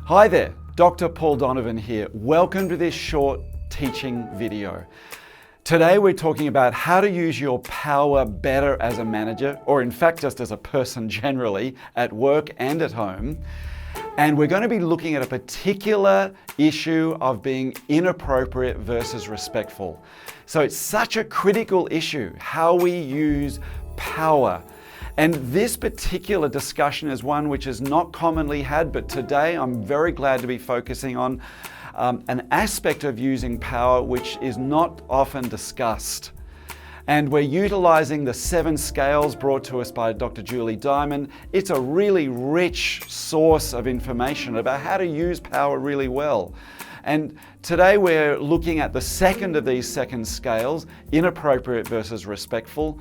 Hi there, Dr. Paul Donovan here. Welcome to this short teaching video. Today we're talking about how to use your power better as a manager, or in fact just as a person generally, at work and at home. And we're going to be looking at a particular issue of being inappropriate versus respectful. So it's such a critical issue, how we use power. And this particular discussion is one which is not commonly had, but today I'm very glad to be focusing on an aspect of using power which is not often discussed. And we're utilizing the 7 scales brought to us by Dr. Julie Diamond. It's a really rich source of information about how to use power really well. And today we're looking at the second of these second scales, inappropriate versus respectful.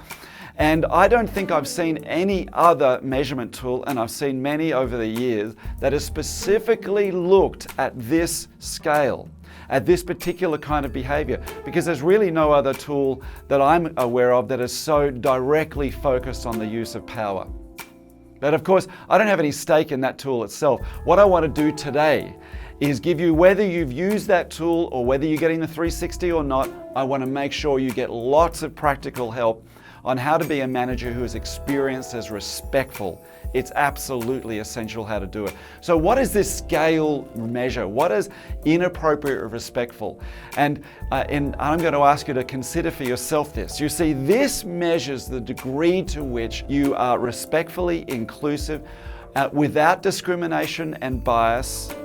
And I don't think I've seen any other measurement tool, and I've seen many over the years, that has specifically looked at this scale, at this particular kind of behavior, because there's really no other tool that I'm aware of that is so directly focused on the use of power. But of course, I don't have any stake in that tool itself. What I want to do today is give you, whether you've used that tool or whether you're getting the 360 or not, I want to make sure you get lots of practical help on how to be a manager who is experienced as respectful. It's absolutely essential how to do it. So what is this scale measure? What is inappropriate or respectful? And I'm going to ask you to consider for yourself this. You see, this measures the degree to which you are respectfully inclusive, without discrimination and bias,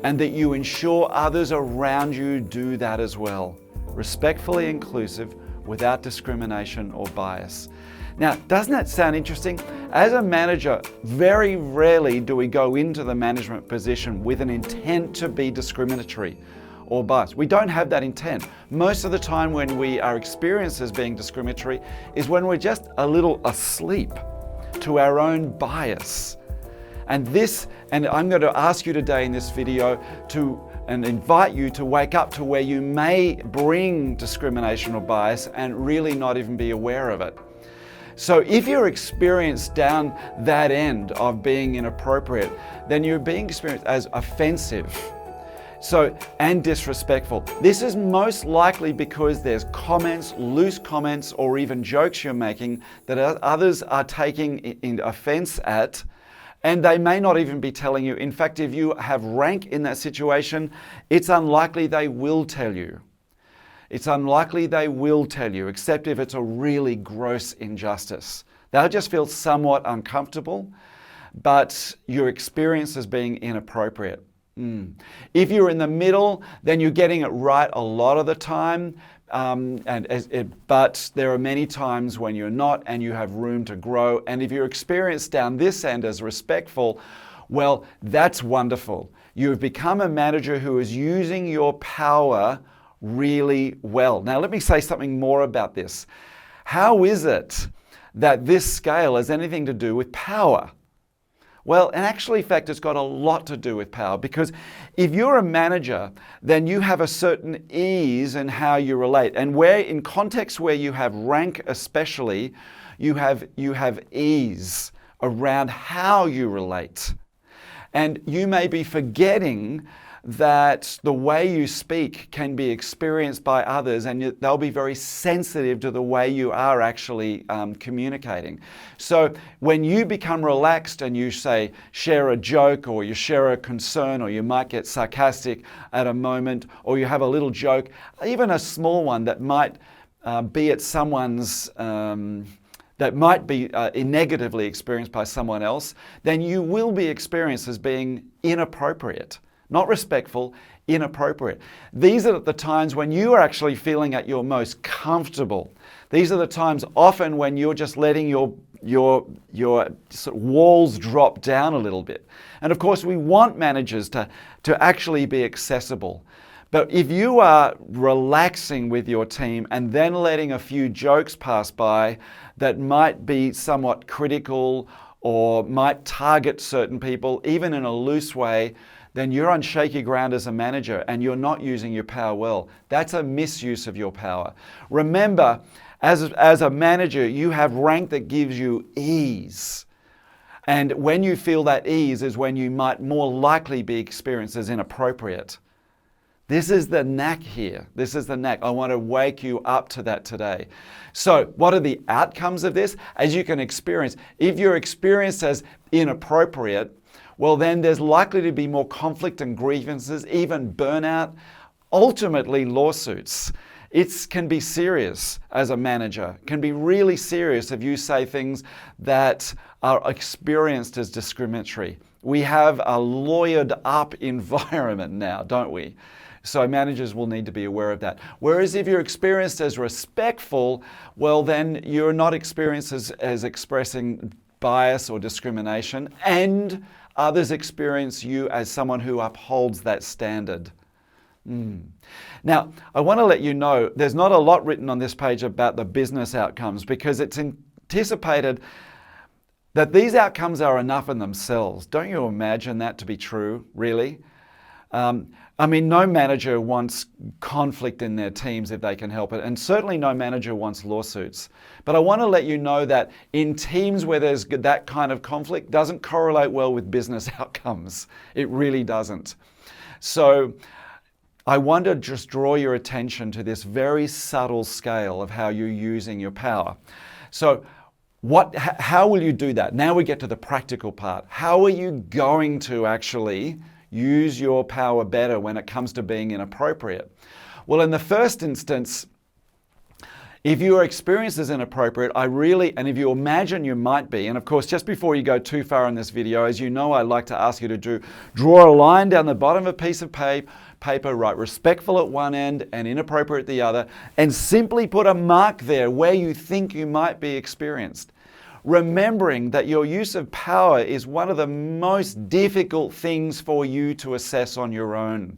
and that you ensure others around you do that as well. Respectfully inclusive, without discrimination or bias. Now, doesn't that sound interesting? As a manager, very rarely do we go into the management position with an intent to be discriminatory or biased. We don't have that intent. Most of the time when we are experienced as being discriminatory is when we're just a little asleep to our own bias. And I'm going to ask you today in this video and invite you to wake up to where you may bring discrimination or bias and really not even be aware of it. So if you're experienced down that end of being inappropriate, then you're being experienced as offensive and disrespectful. This is most likely because there's comments, loose comments, or even jokes you're making that others are taking offense at. And they may not even be telling you. In fact, if you have rank in that situation, it's unlikely they will tell you. It's unlikely they will tell you, except if it's a really gross injustice. They'll just feel somewhat uncomfortable, but your experience as being inappropriate. If you're in the middle, then you're getting it right a lot of the time. But there are many times when you're not and you have room to grow. And if you're experienced down this end as respectful, well, that's wonderful. You've become a manager who is using your power really well. Now, let me say something more about this. How is it that this scale has anything to do with power? Well, in actual fact, it's got a lot to do with power, because if you're a manager, then you have a certain ease in how you relate. And where in contexts where you have rank especially, you have ease around how you relate. And you may be forgetting that the way you speak can be experienced by others, and they'll be very sensitive to the way you are actually communicating. So when you become relaxed and you share a joke, or you share a concern, or you might get sarcastic at a moment, or you have a little joke, even a small one that might be at someone's that might be negatively experienced by someone else, then you will be experienced as being inappropriate. Not respectful, inappropriate. These are the times when you are actually feeling at your most comfortable. These are the times often when you're just letting your sort of walls drop down a little bit. And of course, we want managers to actually be accessible. But if you are relaxing with your team and then letting a few jokes pass by that might be somewhat critical or might target certain people, even in a loose way, then you're on shaky ground as a manager and you're not using your power well. That's a misuse of your power. Remember, as a manager, you have rank that gives you ease. And when you feel that ease is when you might more likely be experienced as inappropriate. This is the knack here. This is the knack. I want to wake you up to that today. So what are the outcomes of this? As you can experience, if you're experienced as inappropriate, well then there's likely to be more conflict and grievances, even burnout, ultimately lawsuits. It can be serious as a manager. It can be really serious if you say things that are experienced as discriminatory. We have a lawyered up environment now, don't we? So managers will need to be aware of that. Whereas if you're experienced as respectful, well then you're not experienced as expressing bias or discrimination, and others experience you as someone who upholds that standard. Now, I want to let you know there's not a lot written on this page about the business outcomes, because it's anticipated that these outcomes are enough in themselves. Don't you imagine that to be true, really? I mean, no manager wants conflict in their teams if they can help it, and certainly no manager wants lawsuits. But I want to let you know that in teams where there's that kind of conflict doesn't correlate well with business outcomes. It really doesn't. So I want to just draw your attention to this very subtle scale of how you're using your power. So how will you do that? Now we get to the practical part. How are you going to actually use your power better when it comes to being inappropriate? Well, in the first instance, if your experience is inappropriate, and if you imagine you might be, and of course, just before you go too far in this video, as you know, I like to ask you to draw a line down the bottom of a piece of paper, write respectful at one end and inappropriate at the other, and simply put a mark there where you think you might be experienced. Remembering that your use of power is one of the most difficult things for you to assess on your own.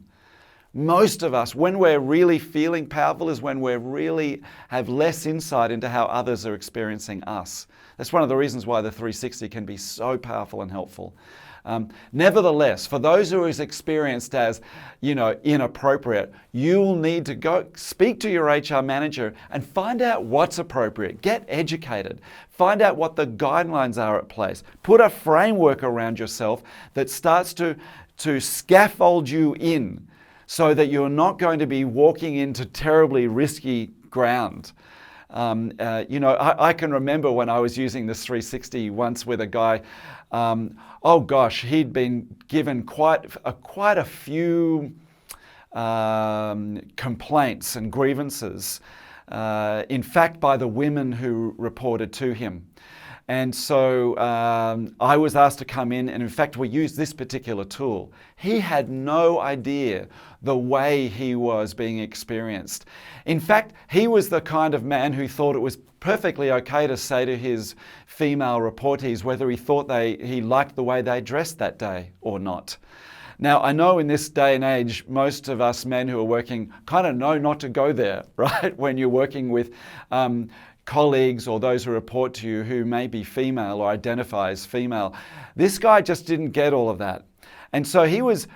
Most of us, when we're really feeling powerful, is when we really have less insight into how others are experiencing us. That's one of the reasons why the 360 can be so powerful and helpful. Nevertheless, for those who is experienced as, inappropriate, you'll need to go speak to your HR manager and find out what's appropriate. Get educated. Find out what the guidelines are at place. Put a framework around yourself that starts to scaffold you in so that you're not going to be walking into terribly risky ground. I can remember when I was using this 360 once with a guy. He'd been given quite a few complaints and grievances, in fact, by the women who reported to him. And so I was asked to come in, and in fact, we used this particular tool. He had no idea the way he was being experienced. In fact, he was the kind of man who thought it was perfectly okay to say to his female reportees whether he thought he liked the way they dressed that day or not. Now, I know in this day and age, most of us men who are working kind of know not to go there, right? When you're working with colleagues or those who report to you who may be female or identify as female. This guy just didn't get all of that. And so he was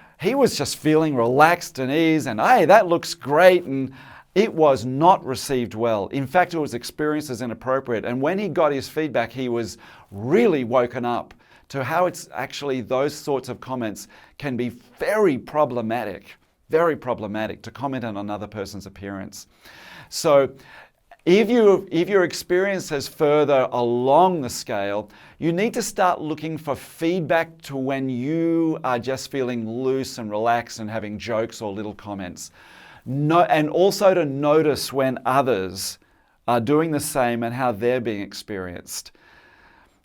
just feeling relaxed and ease and, hey, that looks great. And it was not received well. In fact, it was experienced as inappropriate. And when he got his feedback, he was really woken up to how it's actually those sorts of comments can be very problematic to comment on another person's appearance. So if your experience is further along the scale, you need to start looking for feedback to when you are just feeling loose and relaxed and having jokes or little comments. And also to notice when others are doing the same and how they're being experienced.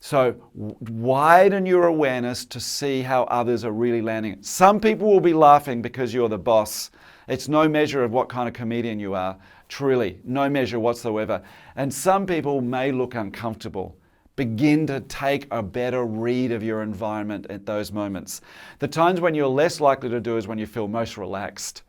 So widen your awareness to see how others are really landing. Some people will be laughing because you're the boss. It's no measure of what kind of comedian you are. Truly, no measure whatsoever. And some people may look uncomfortable. Begin to take a better read of your environment at those moments. The times when you're less likely to do is when you feel most relaxed.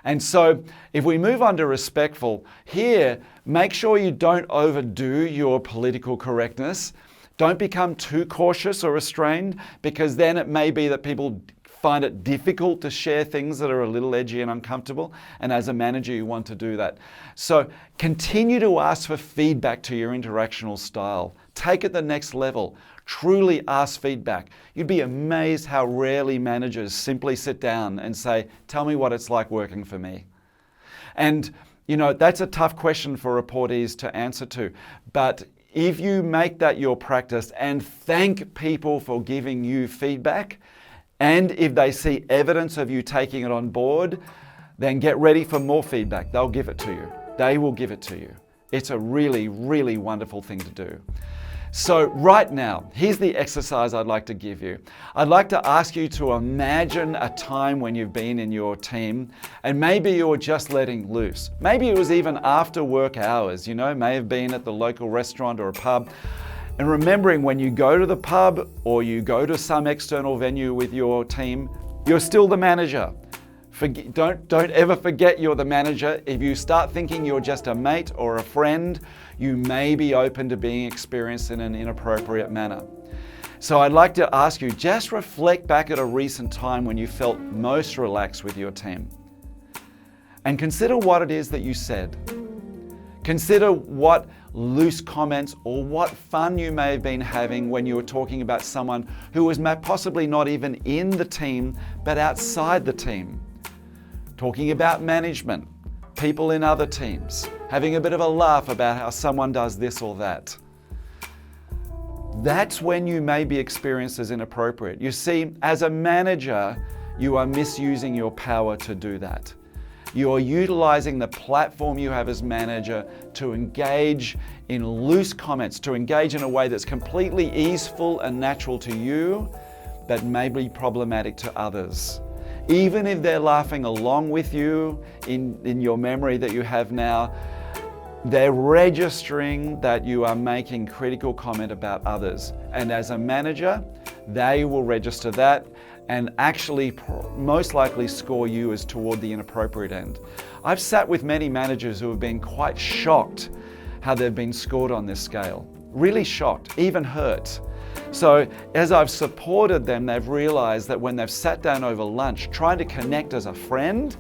And so if we move on to respectful, here, make sure you don't overdo your political correctness. Don't become too cautious or restrained, because then it may be that people find it difficult to share things that are a little edgy and uncomfortable. And as a manager, you want to do that. So continue to ask for feedback to your interactional style. Take it the next level. Truly ask feedback. You'd be amazed how rarely managers simply sit down and say, tell me what it's like working for me. And that's a tough question for reportees to answer to. But if you make that your practice and thank people for giving you feedback, and if they see evidence of you taking it on board, then get ready for more feedback. They'll give it to you. They will give it to you. It's a really, really wonderful thing to do. So right now, here's the exercise I'd like to give you. I'd like to ask you to imagine a time when you've been in your team and maybe you were just letting loose. Maybe it was even after work hours, may have been at the local restaurant or a pub. And remembering when you go to the pub or you go to some external venue with your team, you're still the manager. Don't ever forget you're the manager. If you start thinking you're just a mate or a friend, you may be open to being experienced in an inappropriate manner. So I'd like to ask you, just reflect back at a recent time when you felt most relaxed with your team. And consider what it is that you said. Consider what loose comments or what fun you may have been having when you were talking about someone who was possibly not even in the team, but outside the team. Talking about management, people in other teams, having a bit of a laugh about how someone does this or that. That's when you may be experienced as inappropriate. You see, as a manager, you are misusing your power to do that. You are utilizing the platform you have as manager to engage in loose comments, to engage in a way that's completely easeful and natural to you, but may be problematic to others. Even if they're laughing along with you in your memory that you have now, they're registering that you are making critical comment about others. And as a manager, they will register that and actually most likely score you as toward the inappropriate end. I've sat with many managers who have been quite shocked how they've been scored on this scale. Really shocked, even hurt. So as I've supported them, they've realized that when they've sat down over lunch, trying to connect as a friend,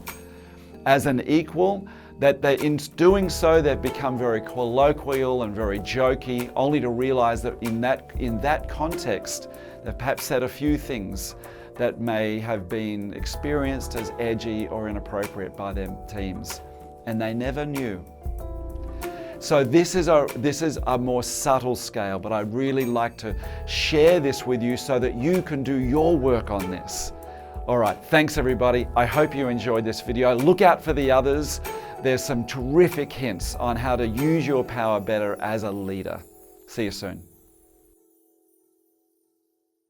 as an equal, that in doing so, they've become very colloquial and very jokey, only to realize that in that context, they've perhaps said a few things that may have been experienced as edgy or inappropriate by their teams, and they never knew. So this is a more subtle scale, but I'd really like to share this with you so that you can do your work on this. All right, thanks everybody. I hope you enjoyed this video. Look out for the others. There's some terrific hints on how to use your power better as a leader. See you soon.